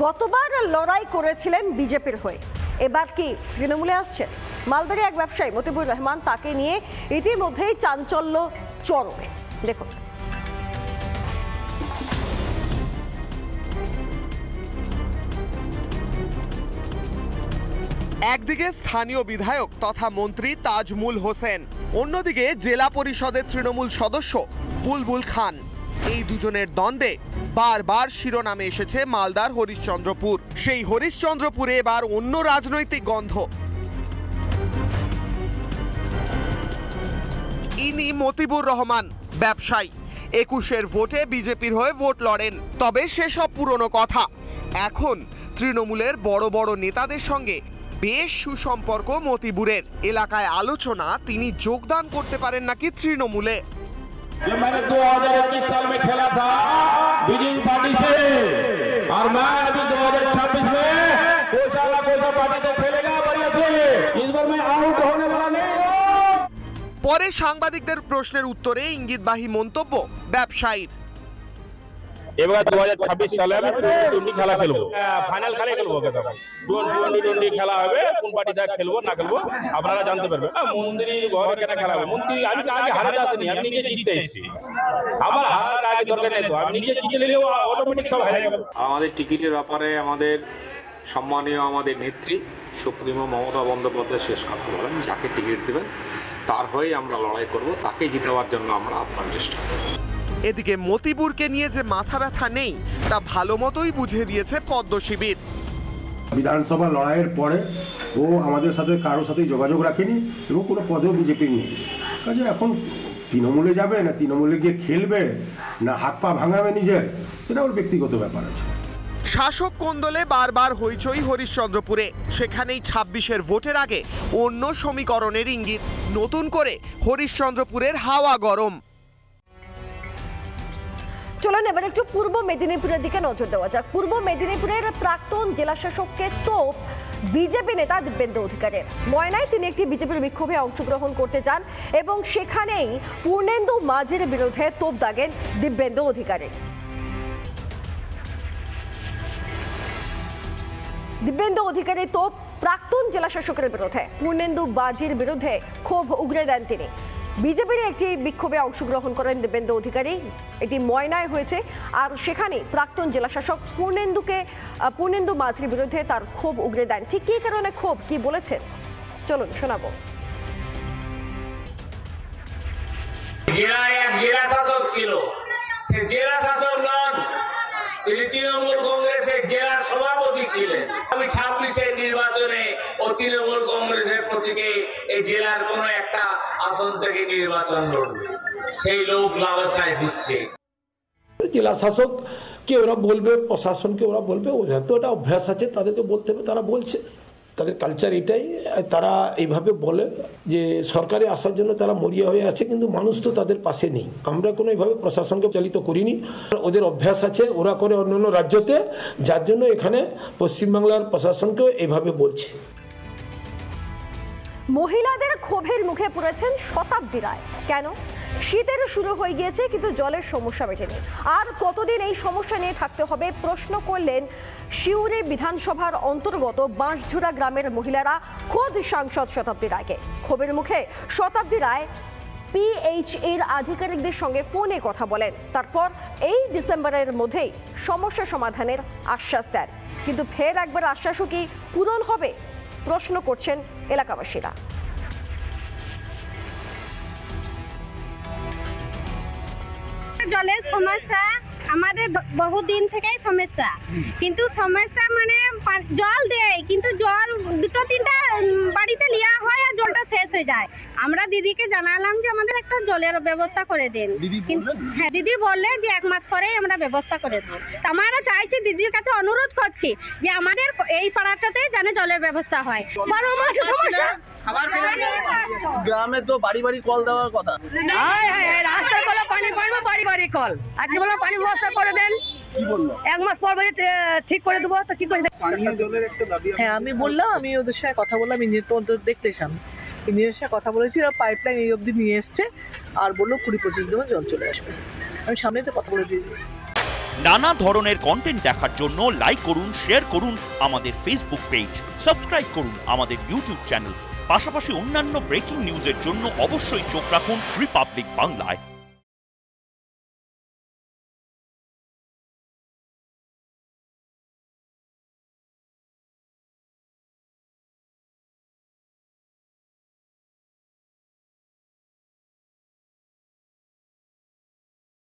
গতবার লড়াই করেছিলেন বিজেপির হয়ে, এবার কি তৃণমূলে আসছেন? মালদারে এক ব্যবসায়ী মতিবুর রহমান, তাকে নিয়ে ইতিমধ্যেই চাঞ্চল্য চরমে। দেখুন। একদিকে স্থানীয় বিধায়ক তথা মন্ত্রী তাজমুল হোসেন, অন্যদিকে জেলা পরিষদের তৃণমূল সদস্য বুলবুল খান। এই দুজনের দ্বন্দ্বে বারবার শিরোনামে এসেছে মালদার হরিশ্চন্দ্রপুর। সেই হরিশ্চন্দ্রপুরে এবার অন্য রাজনৈতিক গন্ধ। ইনি মতিবুর রহমান, ব্যবসায়ী। 21-এর ভোটে বিজেপির হয়ে ভোট লড়েন, তবে সেসব পুরনো কথা। এখন তৃণমূলের বড় বড় নেতাদের সঙ্গে বেশ সুসম্পর্ক মতিবুরের। এলাকায় আলোচনা তিনি যোগদান করতে পারেন নাকি তৃণমূলে। मैंने 2021 साल में खेला था बीजेपी पार्टी से और मैं अभी 2026 में कोई पार्टी से खेलेगा बढ़िया से। इस बार मैं आउट होने वाला नहीं हूं। পরে সাংবাদিকদের প্রশ্নের উত্তরে ইঙ্গিতবাহী মন্তব্য ব্যবসায়ীর। এবার 2026 সালে আমি টি20 খেলা খেলবো, ফাইনাল খেলা খেলবো। টি20 খেলা হবে, কোন পার্টিতে খেলবো না খেলবো আপনারা জানতে পারবেন। মন্ত্রী ঘরে কেন খেলা হবে? মন্ত্রী আমি আগে হারাতে আসিনি, আমি নিজে জিততে এসেছি। আমার হারার আগে দরকার নেই তো, আমি নিজে জিতে নিলেও অটোমেটিক সব হয়ে যাবে। আমাদের টিকিটের ব্যাপারে আমাদের সম্মানীয় আমাদের নেত্রী সুপ্রিমো মমতা বন্দ্যোপাধ্যায় শেষ কথা বলেন, যাকে টিকিট দেবেন তার হয়ে আমরা লড়াই করব, তাকে জিতাবার জন্য আমরা আপ্রাণ চেষ্টা করব। এদিকে মতিবুরকে নিয়ে যে মাথা ব্যথা নেই তা ভালো মতোই বুঝিয়ে দিয়েছে পদ্ম শিবির। বিধানসভা লড়াইয়ের পরে ও আমাদের সাথে কারোর সাথে যোগাযোগ রাখেনি এবং কোনো পদেও বিজেপির নেই। কাজে এখন তৃণমূলে যাবে না তৃণমূলে গিয়ে খেলবে না হাত পা ভাঙাবে নিজের, সেটা ওর ব্যক্তিগত ব্যাপার আছে। শাসক কোন্দলে বারবার হইচই হরিশ্চন্দ্রপুরে, সেখানেই 26-এর ভোটের আগে অন্য সমীকরণের ইঙ্গিত। নতুন করে হরিশ্চন্দ্রপুরের হাওয়া গরম। চলুন এবার একটু পূর্ব মেদিনীপুরের দিকে নজর দেওয়া যাক। পূর্ব মেদিনীপুরের প্রাক্তন জেলা শাসককে তোপ বিজেপি নেতা দিব্যেন্দু অধিকারের। ময়নায় তিনি একটি বিজেপির বিক্ষোভে অংশগ্রহণ করতে যান এবং সেখানেই পূর্ণেন্দু মাঝির বিরুদ্ধে তোপ দাগেন দিব্যেন্দু অধিকারের। দিব্যেন্দু অধিকারী তোপ প্রাক্তন জেলা শাসকের বিরুদ্ধে, পূর্ণেন্দু বাজির বিরুদ্ধে ক্ষোভ উগরে দেন তিনি। বিজেপির একটি বিক্ষোভে অংশগ্রহণ করেন দিব্যেন্দু অধিকারী, এটি ময়নায় হয়েছে। আর সেখানে প্রাক্তন জেলা শাসক পূর্ণেন্দু মাঝির বিরুদ্ধে তার ক্ষোভ উগরে দেন। ঠিক কী কারণে ক্ষোভ, কি বলেছেন চলুন শোনাবো। জেলা শাসক ছিল, সে জেলা শাসক নন, তিনি তৃণমূল কংগ্রেসের জেলা সভাপতি ছিলেন। আমি 26-এর নির্বাচনে ও তৃণমূল কংগ্রেসের প্রতীকে এই জেলার কোন একটা আসন থেকে নির্বাচন লড়বে, সেই লোক লালসায় দিচ্ছে। জেলা শাসককে ওরা বলবে, প্রশাসনকে ওরা বলবে, ওদের তো একটা অভ্যাস আছে, তাদেরকে বলতে হবে, তারা বলছে, তাদের কালচার এটাই। তারা এইভাবে বলে যে সরকারে আসার জন্য তারা মরিয়া হয়ে আছে, কিন্তু মানুষ তো তাদের পাশে নেই। আমরা কোনো এইভাবে প্রশাসনকে চালিত করিনি, ওদের অভ্যাস আছে, ওরা করে অন্যান্য রাজ্যতে, যার জন্য এখানে পশ্চিমবাংলার প্রশাসনকেও এইভাবে বলছে। মহিলাদের ক্ষোভের মুখে পড়েছেন শতাব্দী রায়। কেন? শীতের শুরু হয়ে গিয়েছে কিন্তু জলের সমস্যা মেটেনি। আর কতদিন এই সমস্যা নিয়ে থাকতে হবে প্রশ্ন করলেন শিউরে বিধানসভার অন্তর্গত বাঁশঝুড়া গ্রামের মহিলারা খোদ সাংসদ শতাব্দী রায়কে। ক্ষোভের মুখে শতাব্দী রায় PHEর আধিকারিকদের সঙ্গে ফোনে কথা বলেন, তারপর এই ডিসেম্বরের মধ্যেই সমস্যা সমাধানের আশ্বাস দেন। কিন্তু ফের একবার আশ্বাসও কি পূরণ হবে প্রশ্ন করছেন এলাকাবাসীরা। জলের সমস্যা আমাদের বহুদিন থেকেই সমস্যা, কিন্তু সমস্যা মানে জল দেয় কিন্তু জল 2-3টা বাড়িতে নেওয়া হয় আর জলটা শেষ হয়ে যায়। আমরা দিদিকে জানালাম যে আমাদের একটা জলের ব্যবস্থা করে দেন। হ্যাঁ, দিদি বললে যে 1 মাস পরেই আমরা ব্যবস্থা করে দেবো। আমরা চাইছি, দিদির কাছে অনুরোধ করছি যে আমাদের এই পাড়াটাতে যেন জলের ব্যবস্থা হয়। 12 মাসের সমস্যা। গ্রামে তো বাড়ি বাড়ি কল দেওয়ার কথা, রাস্তার কলে পানি পাইবো, বাড়ি বাড়ি কল। আজকে বললাম পানি ব্যবস্থা করে দেন, কি বললো 1 মাস পর ঠিক করে দেবো। তো কি করে? পানীয় জলের একটা দাবি। হ্যাঁ, আমি বললাম, আমি ওদের সাথে কথা বললাম, ইঞ্জিনিয়ার দেখতে এসলাম, ইঞ্জিনিয়ারের সাথে কথা বলেছি, ওরা পাইপলাইন এই অবধি নিয়ে এসছে আর বললো 20-25 দিনে জল চলে আসবে। আমি সামনেই তো কথা বলে দিয়ে দিয়েছি। নানা ধরনের কন্টেন্ট দেখার জন্য লাইক করুন, শেয়ার করুন আমাদের ফেসবুক পেজ, সাবস্ক্রাইব করুন আমাদের ইউটিউব চ্যানেল। পাশাপাশি অন্যান্য ব্রেকিং নিউজের জন্য অবশ্যই চোখ রাখুন রিপাবলিক বাংলায়।